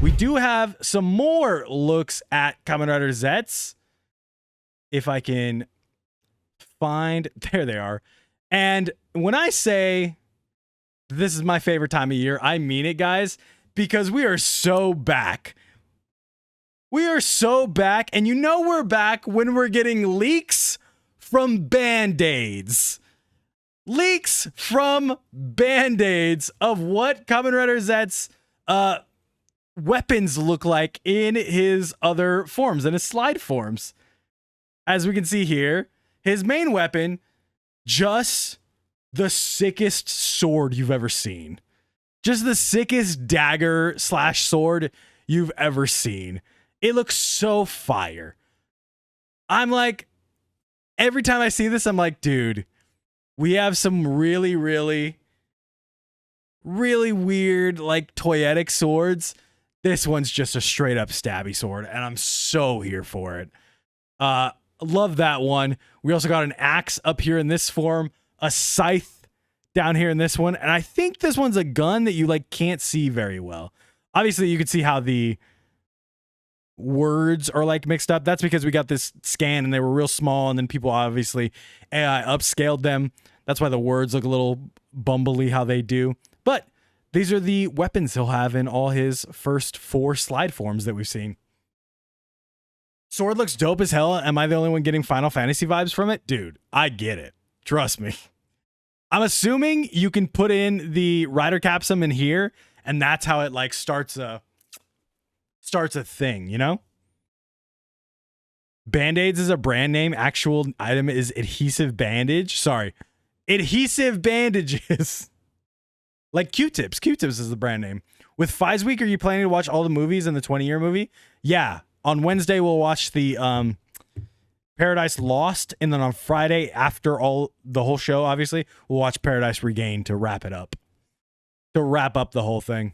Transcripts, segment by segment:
We do have some more looks at Kamen Rider Zetz. If I can find, there they are. And when I say this is my favorite time of year, I mean it, guys, because we are so back. We are so back, and you know we're back when we're getting leaks from Band-Aids. Leaks from Band-Aids of what Kamen Rider Zetz weapons look like in his other forms, in his slide forms. As we can see here, his main weapon, just the sickest sword you've ever seen. Just the sickest dagger / sword you've ever seen. It looks so fire. I'm like, every time I see this, I'm like, dude, we have some really, really, really weird, like, toyetic swords. This one's just a straight up stabby sword, and I'm so here for it. Love that one. We also got an axe up here in this form, a scythe down here in this one, and I think this one's a gun that you like can't see very well. Obviously, you can see how the words are like mixed up. That's because we got this scan and they were real small, and then people obviously AI upscaled them. That's why the words look a little bumbly how they do. But these are the weapons he'll have in all his first 4 slide forms that we've seen. Sword looks dope as hell. Am I the only one getting Final Fantasy vibes from it? Dude, I get it. Trust me. I'm assuming you can put in the rider capsule in here, and that's how it like starts a thing, you know? Band-Aids is a brand name. Actual item is adhesive bandage. Sorry. Adhesive bandages. Like Q-tips. Q-tips is the brand name. With Fives Week, are you planning to watch all the movies in the 20-year movie? Yeah. On Wednesday, we'll watch the Paradise Lost, and then on Friday, after the whole show, obviously, we'll watch Paradise Regained to wrap it up. To wrap up the whole thing.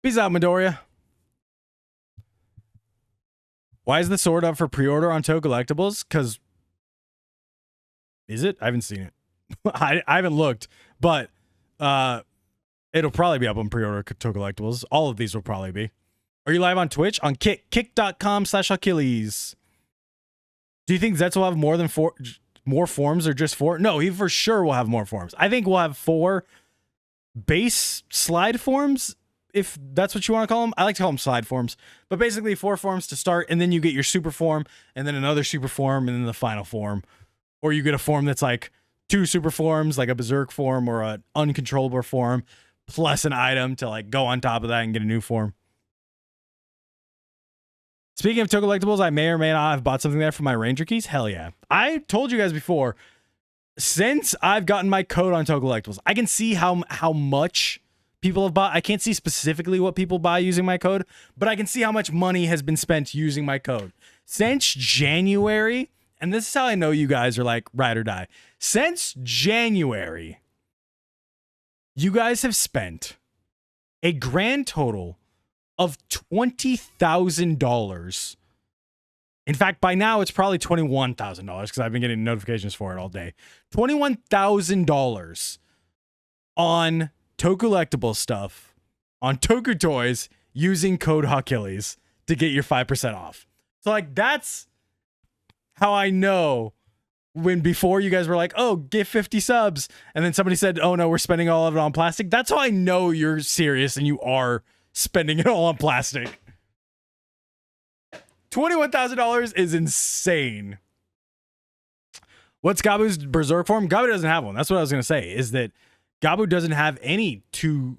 Peace out, Midoriya. Why is the sword up for pre-order on Toku Collectibles? Because... Is it? I haven't seen it. I haven't looked, but it'll probably be up on pre-order Toku Collectibles. All of these will probably be. Are you live on Twitch? On kick.com/Hawkilles. Do you think Zetz will have more than 4 more forms or just 4? No, he for sure will have more forms. I think we'll have 4 base slide forms, if that's what you want to call them. I like to call them slide forms, but basically 4 forms to start, and then you get your super form, and then another super form, and then the final form. Or you get a form that's like 2 super forms, like a berserk form or an uncontrollable form, plus an item to like go on top of that and get a new form. Speaking of Toku Collectibles, I may or may not have bought something there for my Ranger keys. Hell yeah. I told you guys before, since I've gotten my code on Toku Collectibles, I can see how much people have bought. I can't see specifically what people buy using my code, but I can see how much money has been spent using my code. Since January, and this is how I know you guys are like ride or die. Since January, you guys have spent a grand total of $20,000. In fact, by now it's probably $21,000 because I've been getting notifications for it all day. $21,000 on Toku Collectible stuff, on Toku Toys, using code Hawkilles to get your 5% off. So like that's how I know when before you guys were like, oh, give 50 subs. And then somebody said, oh no, we're spending all of it on plastic. That's how I know you're serious and you are spending it all on plastic. $21,000 is insane. What's Gabu's berserk form? Gabu doesn't have one. That's what I was going to say, is that Gabu doesn't have any 2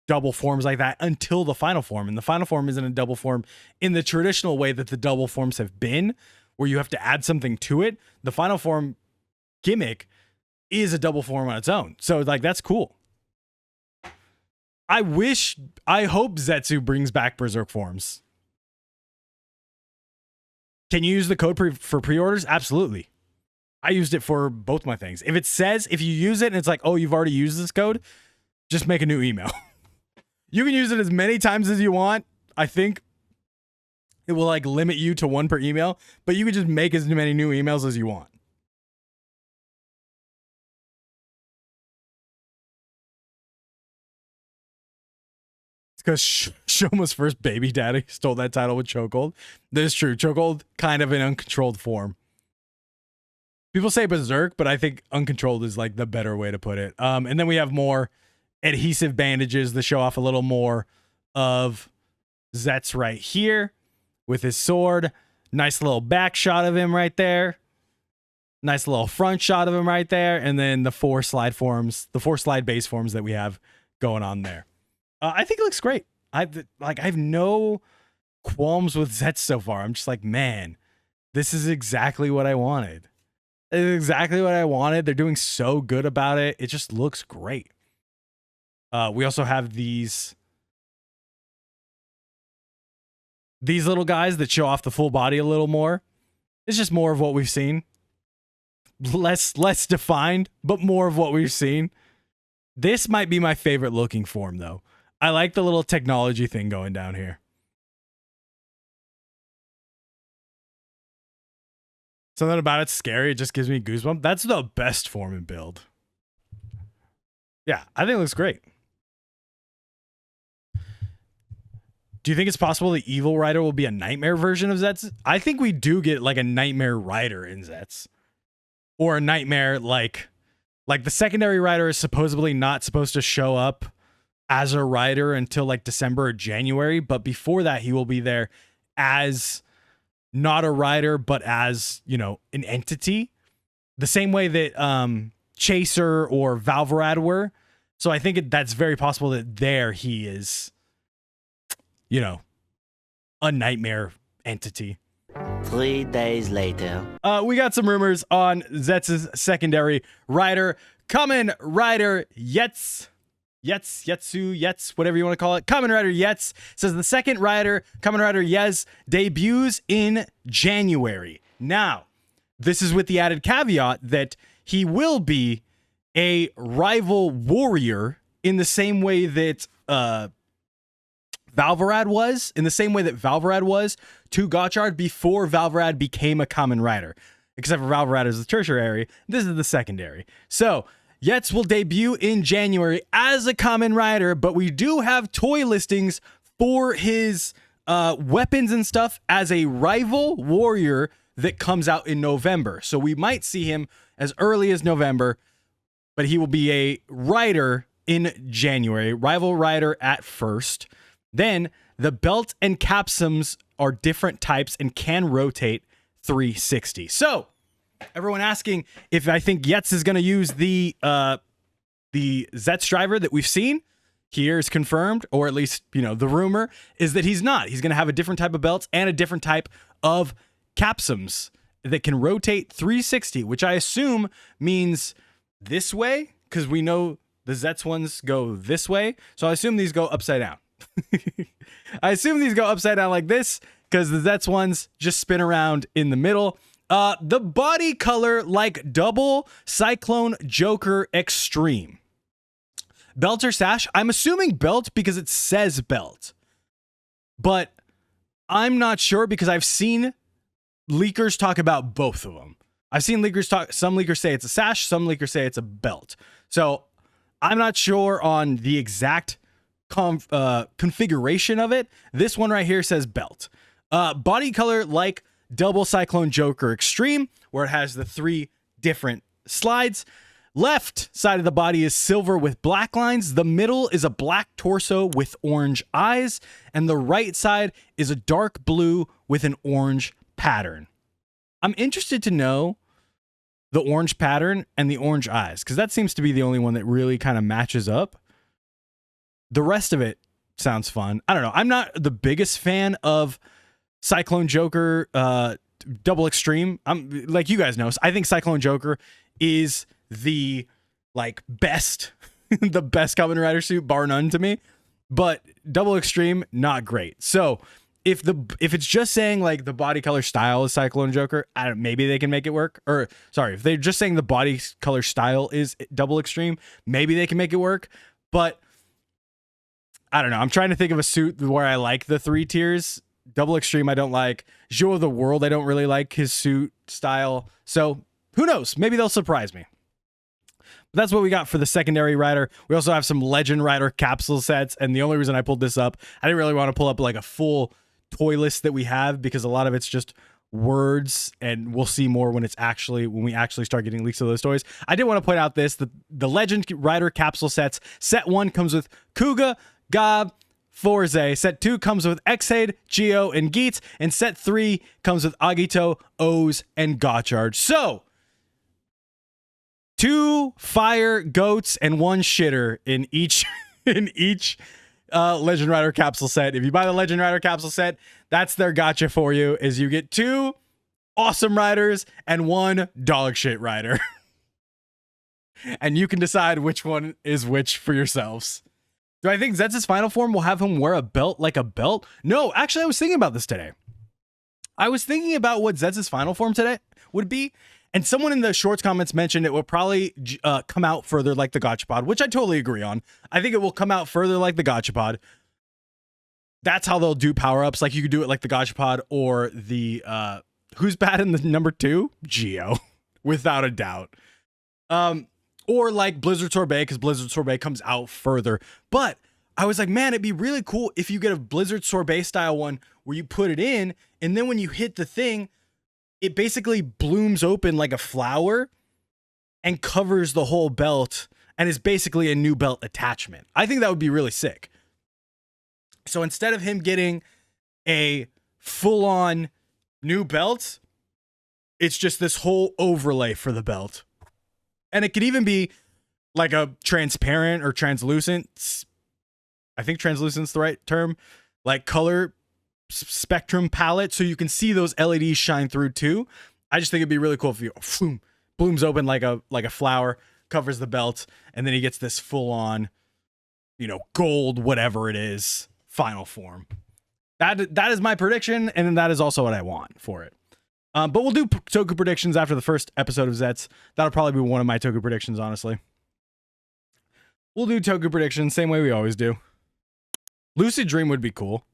double forms like that until the final form. And the final form isn't a double form in the traditional way that the double forms have been, where you have to add something to it. The final form gimmick is a double form on its own. So like, that's cool. I hope Zetsu brings back berserk forms. Can you use the code for pre-orders? Absolutely. I used it for both my things. If it says, if you use it and it's like, oh, you've already used this code, just make a new email. You can use it as many times as you want. I think it will like limit you to 1 per email, but you can just make as many new emails as you want. because Shoma's first baby daddy stole that title with Chokehold. That is true. Chokehold, kind of an uncontrolled form. People say Berserk, but I think uncontrolled is like the better way to put it. And then we have more adhesive bandages to show off a little more of Zetz right here with his sword. Nice little back shot of him right there. Nice little front shot of him right there. And then the 4 slide forms, the 4 slide base forms that we have going on there. I think it looks great. I have no qualms with Zetz so far. I'm just like, man, this is exactly what I wanted. It's exactly what I wanted. They're doing so good about it. It just looks great. We also have these little guys that show off the full body a little more. It's just more of what we've seen. Less defined, but more of what we've seen. This might be my favorite looking form, though. I like the little technology thing going down here. Something about it's scary. It just gives me goosebumps. That's the best form and build. Yeah, I think it looks great. Do you think it's possible the Evil Rider will be a Nightmare version of Zetz? I think we do get like a Nightmare Rider in Zetz. Or a Nightmare like the secondary rider is supposedly not supposed to show up as a rider until like December or January. But before that, he will be there as not a rider, but as, you know, an entity, the same way that Chaser or Valvarad were. So I think that's very possible that there he is, you know, a Nightmare entity. 3 days later. We got some rumors on Zetz's secondary rider, Kamen Rider Yeztz. Yeztsu, whatever you want to call it. Kamen Rider Yeztz says the second rider, Kamen Rider Yeztz, debuts in January. Now, this is with the added caveat that he will be a rival warrior in the same way that Valvarad was, to Gotchard before Valvarad became a Kamen Rider. Except for Valvarad is the tertiary, this is the secondary. So, Yeztz will debut in January as a Kamen Rider, but we do have toy listings for his weapons and stuff as a rival warrior that comes out in November. So we might see him as early as November, but he will be a rider in January, rival rider at first. Then the belt and capsules are different types and can rotate 360. So everyone asking if I think Yeztz is going to use the Zetz driver that we've seen. Here is confirmed, or at least, you know, the rumor is that he's not. He's going to have a different type of belt and a different type of capsules that can rotate 360, which I assume means this way, because we know the Zetz ones go this way. So I assume these go upside down. I assume these go upside down like this, because the Zetz ones just spin around in the middle. The body color like double Cyclone Joker Extreme. Belt or sash? I'm assuming belt because it says belt. But I'm not sure because I've seen leakers talk about both of them. I've seen leakers talk, some leakers say it's a sash, some leakers say it's a belt. So I'm not sure on the exact configuration of it. This one right here says belt. Body color like double Cyclone Joker Extreme, where it has the 3 different slides. Left side of the body is silver with black lines. The middle is a black torso with orange eyes. And the right side is a dark blue with an orange pattern. I'm interested to know the orange pattern and the orange eyes, because that seems to be the only one that really kind of matches up. The rest of it sounds fun. I don't know. I'm not the biggest fan of Cyclone Joker Double Extreme. I'm like, you guys know, I think Cyclone Joker is the like best the best Kamen Rider suit bar none to me, but Double Extreme not great. So if it's just saying like the body color style is Cyclone Joker, maybe they can make it work. Or sorry, if they're just saying the body color style is Double Extreme, maybe they can make it work. But I don't know. I'm trying to think of a suit where I like the 3 tiers. Double Extreme I don't like. Joe of the World I don't really like his suit style. So who knows? Maybe they'll surprise me. But that's what we got for the secondary rider. We also have some Legend Rider capsule sets. And the only reason I pulled this up, I didn't really want to pull up like a full toy list that we have because a lot of it's just words, and we'll see more when we actually start getting leaks of those toys. I did want to point out the Legend Rider capsule sets. Set 1 comes with Kuga, Gab, Forze. Set 2 comes with Exade, Geo, and Geets. And set 3 comes with Agito, Oz, and Gotchard. So 2 fire goats and 1 shitter in each Legend Rider capsule set. If you buy the Legend Rider capsule set, that's their gotcha for you, is you get 2 awesome riders and 1 dog shit rider. And you can decide which one is which for yourselves. Do I think Zetz's final form will have him wear a belt like a belt? No, actually, I was thinking about this today. I was thinking about what Zetz's final form today would be. And someone in the shorts comments mentioned it will probably come out further like the Gachapod, which I totally agree on. I think it will come out further like the Gachapod. That's how they'll do power-ups. Like you could do it like the Gachapod or the, who's bad in the number 2? Geo, without a doubt. Or like Blizzard Sorbet, because Blizzard Sorbet comes out further. But I was like, man, it'd be really cool if you get a Blizzard Sorbet style one where you put it in, and then when you hit the thing, it basically blooms open like a flower and covers the whole belt and is basically a new belt attachment. I think that would be really sick. So instead of him getting a full-on new belt, it's just this whole overlay for the belt. And it could even be like a transparent or translucent, I think translucent's the right term, like color spectrum palette, so you can see those LEDs shine through too. I just think it'd be really cool if you blooms open like a flower, covers the belt, and then he gets this full-on, gold, whatever it is, final form. That is my prediction, and that is also what I want for it. But we'll do Toku predictions after the first episode of Zetz. That'll probably be one of my Toku predictions, honestly. We'll do Toku predictions same way we always do. Lucid Dream would be cool.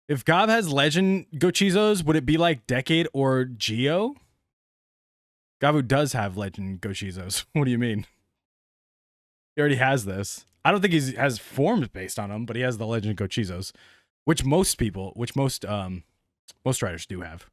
If Gav has Legend Gochizos, would it be like Decade or Geo? Gavu does have Legend Gochizos. What do you mean? He already has this. I don't think he has forms based on them, but he has the Legend Gochizos, which most riders do have.